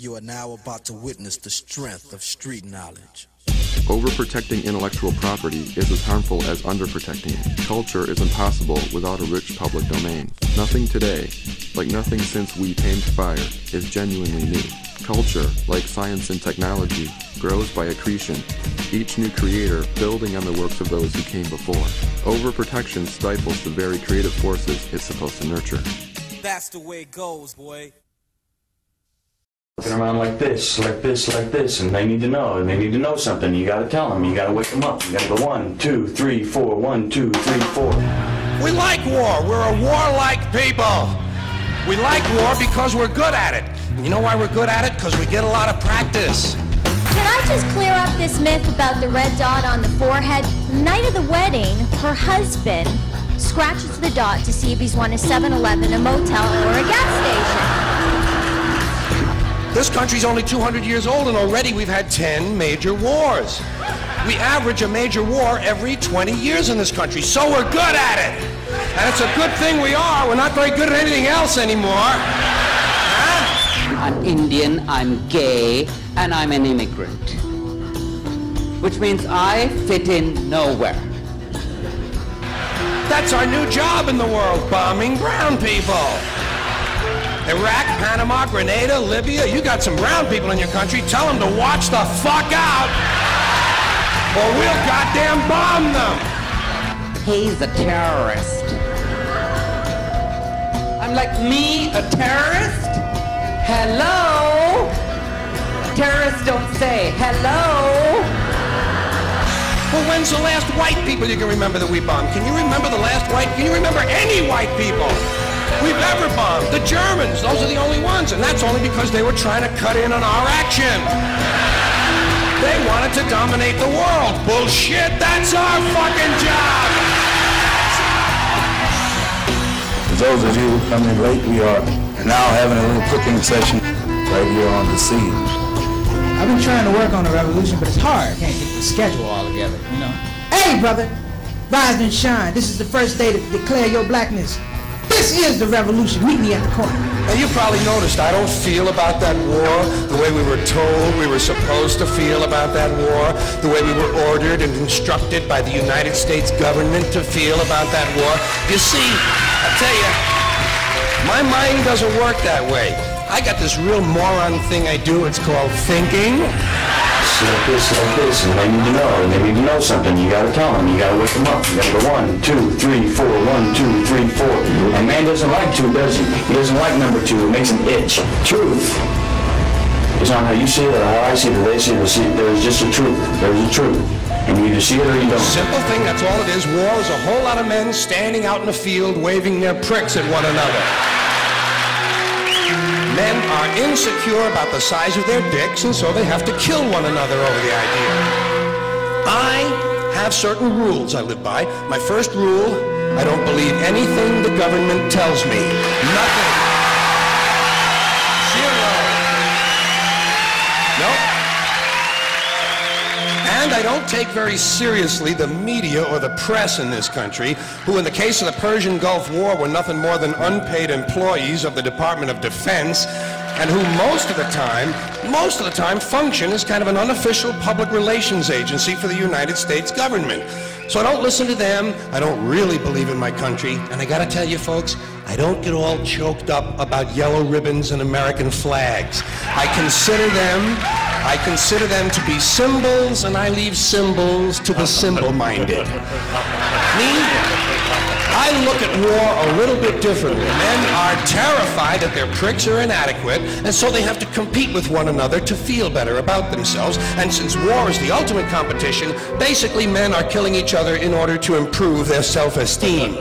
You are now about to witness the strength of street knowledge. Overprotecting intellectual property is as harmful as underprotecting it. Culture is impossible without a rich public domain. Nothing today, like nothing since we tamed fire, is genuinely new. Culture, like science and technology, grows by accretion, each new creator building on the works of those who came before. Overprotection stifles the very creative forces it's supposed to nurture. That's the way it goes, boy. Walking around like this, and they need to know something. You gotta tell them, you gotta wake them up. You gotta go 1, 2, 3, 4, 1, 2, 3, 4. We like war. We're a warlike people. We like war because we're good at it. You know why we're good at it? Because we get a lot of practice. Can I just clear up this myth about the red dot on the forehead? The night of the wedding, her husband scratches the dot to see if he's won a 7-Eleven, a motel, or a gas station. This country's only 200 years old, and already we've had 10 major wars. We average a major war every 20 years in this country, so we're good at it. And it's a good thing we are. We're not very good at anything else anymore. Huh? I'm Indian, I'm gay, and I'm an immigrant. Which means I fit in nowhere. That's our new job in the world, bombing brown people. Iraq, Panama, Grenada, Libya, you got some brown people in your country, tell them to watch the fuck out, or we'll goddamn bomb them. He's a terrorist. I'm like, me, a terrorist? Hello? Terrorists don't say hello. Well, when's the last white people you can remember that we bombed? Can you remember the last white? Can you remember any white people we've ever bombed? The Germans, those are the only ones, and that's only because they were trying to cut in on our action. They wanted to dominate the world. Bullshit, that's our fucking job. For those of you who come in late, we are now having a little cooking session right here on the scene. I've been trying to work on a revolution, but it's hard. Can't get the schedule all together, you know. Hey, brother, rise and shine. This is the first day to declare your blackness. This is the revolution. Meet me at the corner. And you probably noticed I don't feel about that war the way we were told we were supposed to feel about that war, the way we were ordered and instructed by the United States government to feel about that war. You see, I tell you, my mind doesn't work that way. I got this real moron thing I do. It's called thinking. Like this, and they need to know something. You gotta tell them, you gotta wake them up. You gotta go 1, 2, 3, 4, 1, 2, 3, 4. A man doesn't like 2, does he? He doesn't like number 2. It makes him itch. Truth is not how you see it or how I see it or they see it. There's just a truth. There's a truth. And you either see it or you don't. Simple thing, that's all it is. War is a whole lot of men standing out in the field waving their pricks at one another. Men are insecure about the size of their dicks, and so they have to kill one another over the idea. I have certain rules I live by. My first rule, I don't believe anything the government tells me. Nothing. Zero. Nope. And I don't take very seriously the media or the press in this country, who in the case of the Persian Gulf War were nothing more than unpaid employees of the Department of Defense, and who most of the time function as kind of an unofficial public relations agency for the United States government. So I don't listen to them, I don't really believe in my country, and I gotta tell you folks, I don't get all choked up about yellow ribbons and American flags. I consider them to be symbols, and I leave symbols to the symbol-minded. I look at war a little bit differently. Men are terrified that their pricks are inadequate, and so they have to compete with one another to feel better about themselves. And since war is the ultimate competition, basically men are killing each other in order to improve their self-esteem.